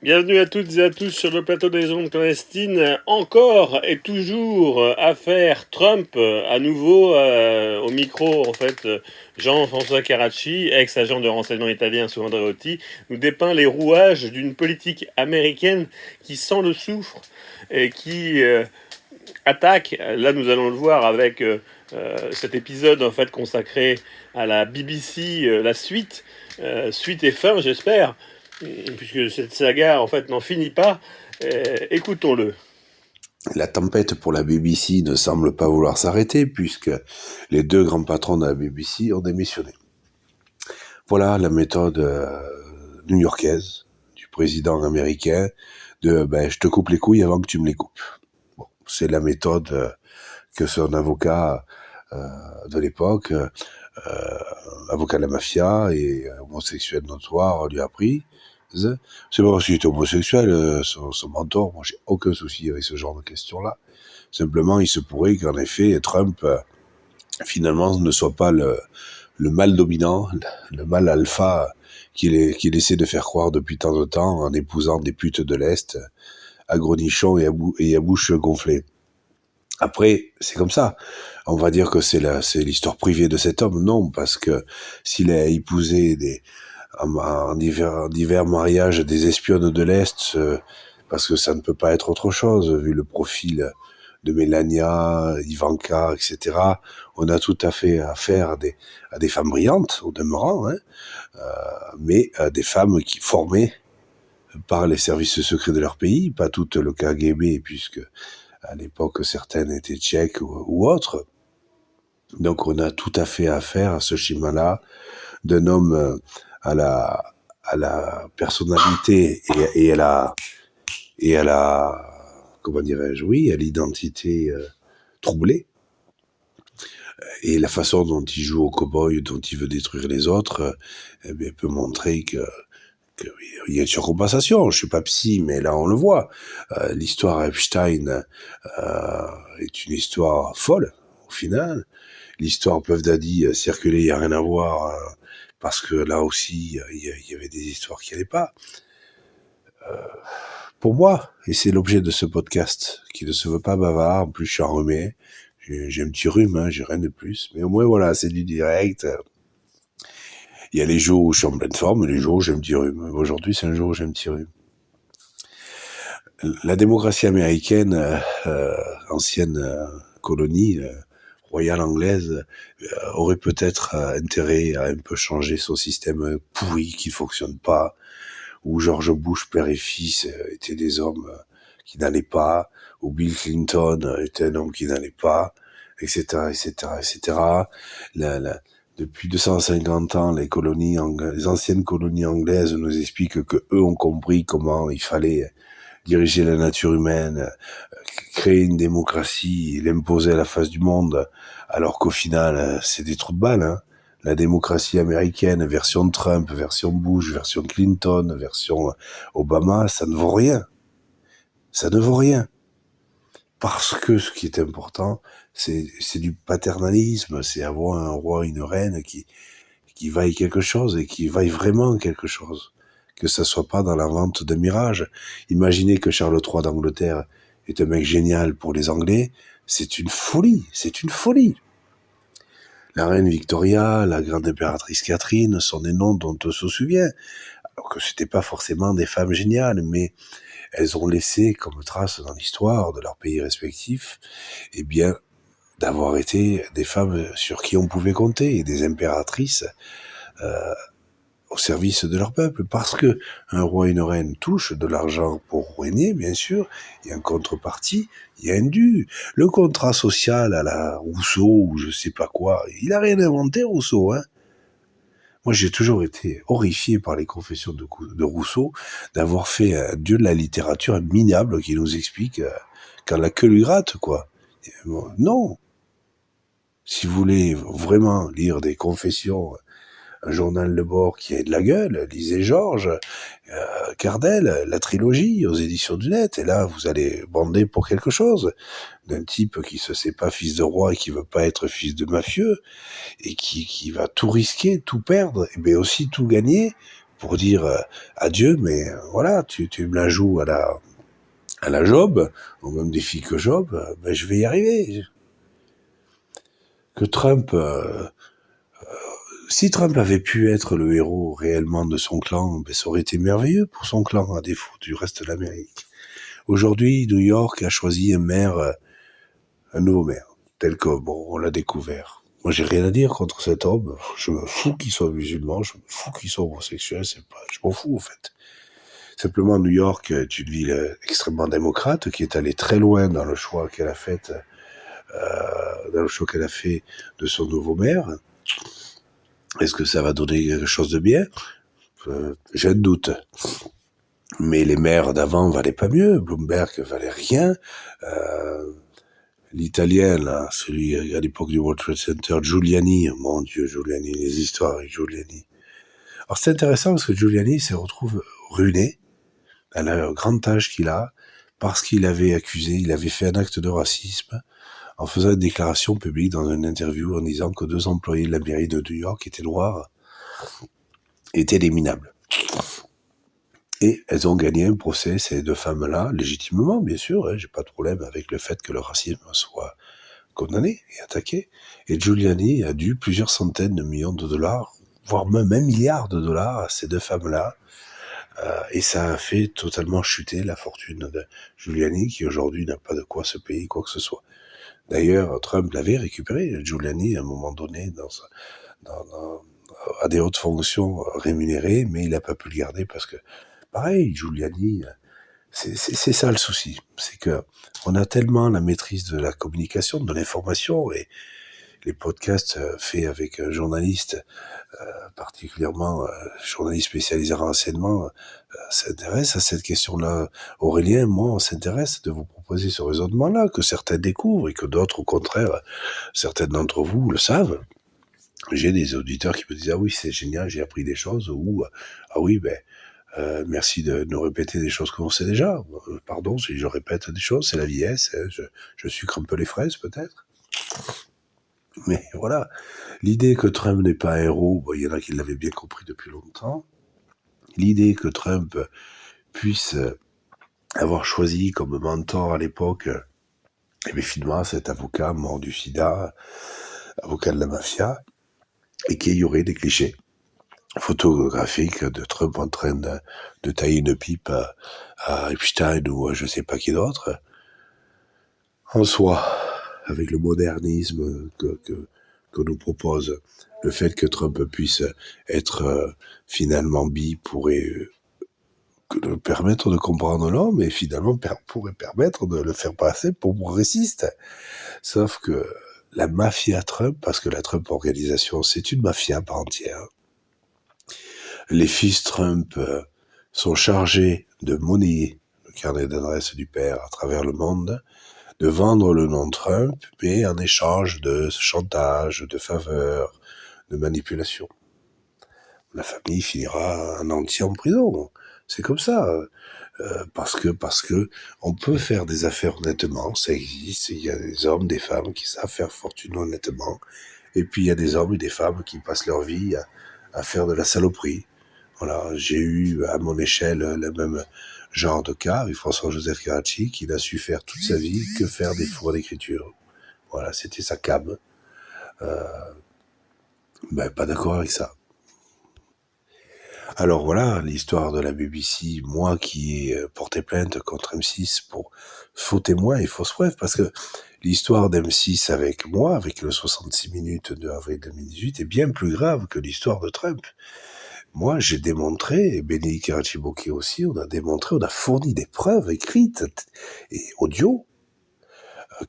Bienvenue à toutes et à tous sur le plateau des ondes clandestines. Encore et toujours affaire Trump, à nouveau au micro en fait. Jean-François Carracci, ex-agent de renseignement italien sous Andreotti, nous dépeint les rouages d'une politique américaine qui sent le soufre et qui attaque. Là, nous allons le voir avec cet épisode en fait consacré à la BBC, la suite, suite et fin, j'espère, puisque cette saga en fait n'en finit pas. Écoutons-le. La tempête pour la BBC ne semble pas vouloir s'arrêter puisque les deux grands patrons de la BBC ont démissionné. Voilà la méthode new-yorkaise du président américain de je te coupe les couilles avant que tu me les coupes. Bon, c'est la méthode que son avocat de l'époque, avocat de la mafia et homosexuel notoire, lui a appris. C'est pas parce qu'il était homosexuel, son mentor. Moi, j'ai aucun souci avec ce genre de questions-là. Simplement, il se pourrait qu'en effet, Trump, finalement, ne soit pas le mâle dominant, le mâle alpha qu'il essaie de faire croire depuis tant de temps en épousant des putes de l'Est à gros nichons et à bouche gonflée. Après, c'est comme ça. On va dire que c'est l'histoire privée de cet homme. Non, parce que s'il a épousé en divers mariages des espionnes de l'Est, parce que ça ne peut pas être autre chose, vu le profil de Melania, Ivanka, etc. On a tout à fait affaire à des femmes brillantes, au demeurant, mais des femmes qui formées par les services secrets de leur pays, pas toutes le KGB, puisque à l'époque certaines étaient tchèques ou autres. Donc on a tout à fait affaire à ce schéma-là d'un homme à la personnalité et à la comment dirais-je, oui, à l'identité troublée, et la façon dont il joue au cow-boy, dont il veut détruire les autres, peut montrer qu'il y a une surcompensation. Je suis pas psy, mais là on le voit. L'histoire Epstein est une histoire folle, au final. L'histoire Puff Daddy circulée, il n'y a rien à voir, parce que là aussi, il y avait des histoires qui n'allaient pas. Pour moi, et c'est l'objet de ce podcast, qui ne se veut pas bavard, en plus je suis enrhumé, j'ai un petit rhume, j'ai rien de plus, mais au moins voilà, c'est du direct. Il y a les jours où je suis en pleine forme, et les jours où j'ai un petit rhume. Aujourd'hui, c'est un jour où j'ai un petit rhume. La démocratie américaine, ancienne colonie royale anglaise, aurait peut-être intérêt à un peu changer son système pourri qui fonctionne pas, où George Bush, père et fils, étaient des hommes qui n'allaient pas, où Bill Clinton était un homme qui n'allait pas, etc., etc., etc. Depuis 250 ans, les anciennes colonies anglaises nous expliquent que eux ont compris comment il fallait diriger la nature humaine, créer une démocratie, l'imposer à la face du monde, alors qu'au final, c'est des trous de balles, hein. La démocratie américaine, version Trump, version Bush, version Clinton, version Obama, ça ne vaut rien. Ça ne vaut rien. Parce que ce qui est important, c'est du paternalisme, c'est avoir un roi, une reine qui vaille quelque chose et qui vaille vraiment quelque chose. Que ça soit pas dans la vente de mirage. Imaginez que Charles III d'Angleterre est un mec génial pour les Anglais, c'est une folie, c'est une folie. La reine Victoria, la grande impératrice Catherine sont des noms dont on se souvient, alors que c'était pas forcément des femmes géniales, mais elles ont laissé comme trace dans l'histoire de leurs pays respectifs, d'avoir été des femmes sur qui on pouvait compter, et des impératrices au service de leur peuple, parce que un roi et une reine touchent de l'argent pour régner, bien sûr, et en contrepartie, il y a un dû. Le contrat social à la Rousseau, ou je sais pas quoi, il a rien inventé, Rousseau, hein. Moi, j'ai toujours été horrifié par les confessions de Rousseau, d'avoir fait un dieu de la littérature minable qui nous explique quand la queue lui gratte, quoi. Non. Si vous voulez vraiment lire des confessions, un journal de bord qui a de la gueule, lisez Georges, Cardel, la trilogie aux éditions du Net, et là vous allez bander pour quelque chose, d'un type qui se sait pas fils de roi et qui veut pas être fils de mafieux, et qui va tout risquer, tout perdre, et bien aussi tout gagner, pour dire adieu, mais voilà, tu me la joues à la Job, au même défi que Job, ben je vais y arriver. Que Trump, si Trump avait pu être le héros réellement de son clan, ben ça aurait été merveilleux pour son clan, à défaut du reste de l'Amérique. Aujourd'hui, New York a choisi un nouveau maire, tel que, bon, on l'a découvert. Moi, j'ai rien à dire contre cet homme. Je me fous qu'il soit musulman, je me fous qu'il soit homosexuel, je m'en fous, en fait. Simplement, New York est une ville extrêmement démocrate, qui est allée très loin dans le choix qu'elle a fait, de son nouveau maire. Est-ce que ça va donner quelque chose de bien? J'ai un doute. Mais les maires d'avant valaient pas mieux. Bloomberg valait rien. L'italien, là, celui à l'époque du World Trade Center, Giuliani, mon Dieu, Giuliani, les histoires avec Giuliani. Alors c'est intéressant parce que Giuliani se retrouve ruiné à la grande âge qu'il a, parce qu'il avait fait un acte de racisme en faisant une déclaration publique dans une interview en disant que 2 employés de la mairie de New York étaient noirs, étaient des minables. Et elles ont gagné un procès, ces 2 femmes-là, légitimement, bien sûr, hein, j'ai pas de problème avec le fait que le racisme soit condamné et attaqué. Et Giuliani a dû plusieurs centaines de millions de dollars, voire même $1 milliard à ces 2 femmes-là. Et ça a fait totalement chuter la fortune de Giuliani, qui aujourd'hui n'a pas de quoi se payer quoi que ce soit. D'ailleurs, Trump l'avait récupéré, Giuliani, à un moment donné, à des hautes fonctions rémunérées, mais il n'a pas pu le garder parce que, pareil, Giuliani, c'est ça le souci. C'est que on a tellement la maîtrise de la communication, de l'information, et les podcasts faits avec un journaliste, particulièrement journaliste spécialisé en renseignement, s'intéresse à cette question-là. Aurélien, moi, on s'intéresse de vous proposer ce raisonnement-là, que certains découvrent et que d'autres, au contraire, certains d'entre vous le savent. J'ai des auditeurs qui me disent « Ah oui, c'est génial, j'ai appris des choses » ou « Ah oui, merci de nous répéter des choses qu'on sait déjà. Pardon si je répète des choses, c'est la vieillesse, hein, je sucre un peu les fraises peut-être. » Mais voilà, l'idée que Trump n'est pas un héros, il y en a qui l'avaient bien compris depuis longtemps. L'idée que Trump puisse avoir choisi comme mentor à l'époque, finalement, cet avocat mort du sida, avocat de la mafia, et qu'il y aurait des clichés photographiques de Trump en train de tailler une pipe à Epstein ou à je sais pas qui d'autre. En soi, avec le modernisme que nous propose le fait que Trump puisse être finalement bi pourrait le permettre de comprendre l'homme et finalement pourrait permettre de le faire passer pour progressiste. Sauf que la mafia Trump, parce que la Trump organisation, c'est une mafia par entière. Les fils Trump sont chargés de monnayer le carnet d'adresse du père à travers le monde, de vendre le nom Trump, mais en échange de chantage, de faveurs, de manipulation. La famille finira en entier en prison. C'est comme ça. Parce que on peut faire des affaires honnêtement, ça existe. Il y a des hommes, des femmes qui savent faire fortune honnêtement. Et puis il y a des hommes et des femmes qui passent leur vie à faire de la saloperie. Voilà, j'ai eu à mon échelle le même genre de cas avec François-Joseph Carracci, qui n'a su faire toute sa vie que faire des fours d'écriture. Voilà, c'était sa cam. Pas d'accord avec ça. Alors voilà, l'histoire de la BBC, moi qui ai porté plainte contre M6 pour faux témoins et fausses preuves, parce que l'histoire d'M6 avec moi, avec le 66 minutes de avril 2018, est bien plus grave que l'histoire de Trump. Moi, j'ai démontré, et Bénédicte Carracci-Bocquet aussi, on a fourni des preuves écrites et audio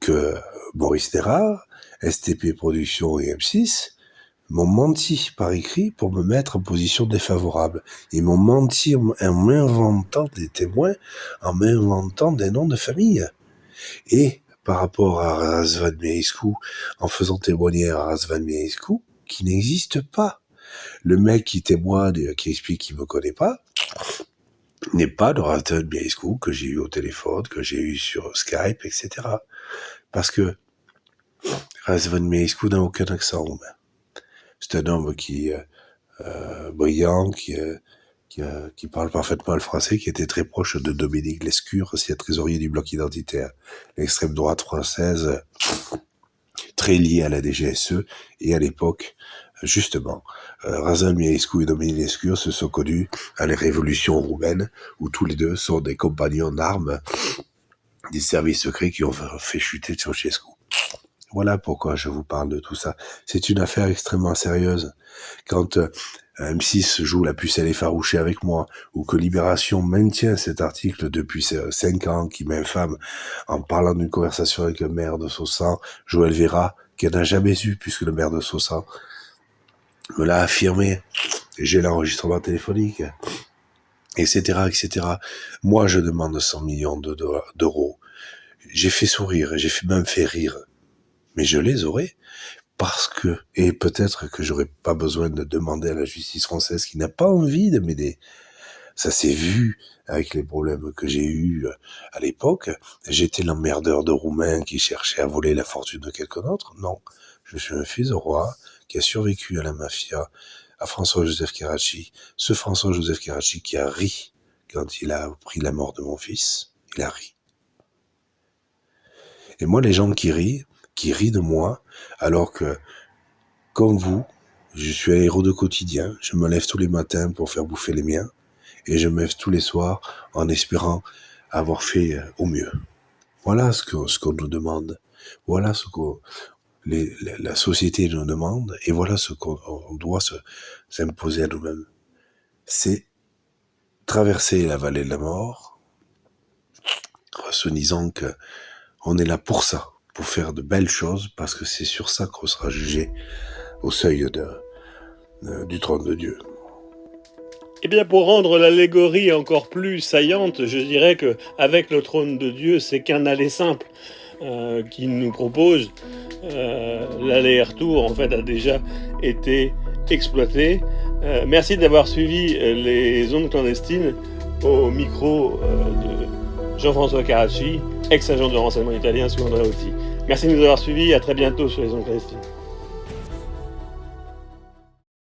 que Maurice Dérard, STP Productions et M6 m'ont menti par écrit pour me mettre en position défavorable. Ils m'ont menti en m'inventant des témoins, en m'inventant des noms de famille. Et par rapport à Razvan Mihaescu, en faisant témoigner à Razvan Mihaescu, qui n'existe pas. Le mec qui témoigne, qui explique qu'il me connaît pas, n'est pas le Razvan Mihaescu que j'ai eu au téléphone, que j'ai eu sur Skype, etc. Parce que Razvan Mihaescu n'a aucun accent roumain. C'est un homme qui brillant, qui qui parle parfaitement le français, qui était très proche de Dominique Lescure, ancien trésorier du bloc identitaire. L'extrême droite française, très liée à la DGSE, et à l'époque, justement, Razan Miaescu et Dominique Lescure se sont connus à la révolution roumaine, où tous les deux sont des compagnons d'armes des services secrets qui ont fait chuter Ceausescu. Voilà pourquoi je vous parle de tout ça. C'est une affaire extrêmement sérieuse. Quand M6 joue la pucelle effarouchée avec moi, ou que Libération maintient cet article depuis 5 ans, qui m'infame en parlant d'une conversation avec le maire de Saussan, Joël Vera, qu'elle n'a jamais eu, puisque le maire de Saussan me l'a affirmé. J'ai l'enregistrement téléphonique, etc., etc. Moi, je demande 100 millions d'euros. J'ai fait sourire, j'ai même fait rire. Mais je les aurai, parce que, et peut-être que j'aurais pas besoin de demander à la justice française qui n'a pas envie de m'aider. Ça s'est vu avec les problèmes que j'ai eus à l'époque. J'étais l'emmerdeur de Roumains qui cherchait à voler la fortune de quelqu'un d'autre. Non, je suis un fils de roi qui a survécu à la mafia, à François-Joseph Karachi. Ce François-Joseph Karachi qui a ri quand il a appris la mort de mon fils. Il a ri. Et moi, les gens qui rient de moi, alors que, comme vous, je suis un héros de quotidien, je me lève tous les matins pour faire bouffer les miens, et je me lève tous les soirs en espérant avoir fait au mieux. Voilà ce qu'on nous demande, voilà ce que la société nous demande, et voilà ce qu'on doit s'imposer à nous-mêmes. C'est traverser la vallée de la mort, en se disant que on est là pour ça, pour faire de belles choses, parce que c'est sur ça qu'on sera jugé au seuil du trône de Dieu. Eh bien, pour rendre l'allégorie encore plus saillante, je dirais que avec le trône de Dieu, c'est qu'un aller simple qui nous propose. L'aller-retour, en fait, a déjà été exploité. Merci d'avoir suivi les ondes clandestines au micro de Jean-François Karachi, ex-agent de renseignement italien sous Andréotti. Merci de nous avoir suivis, à très bientôt sur les ondes clandestines.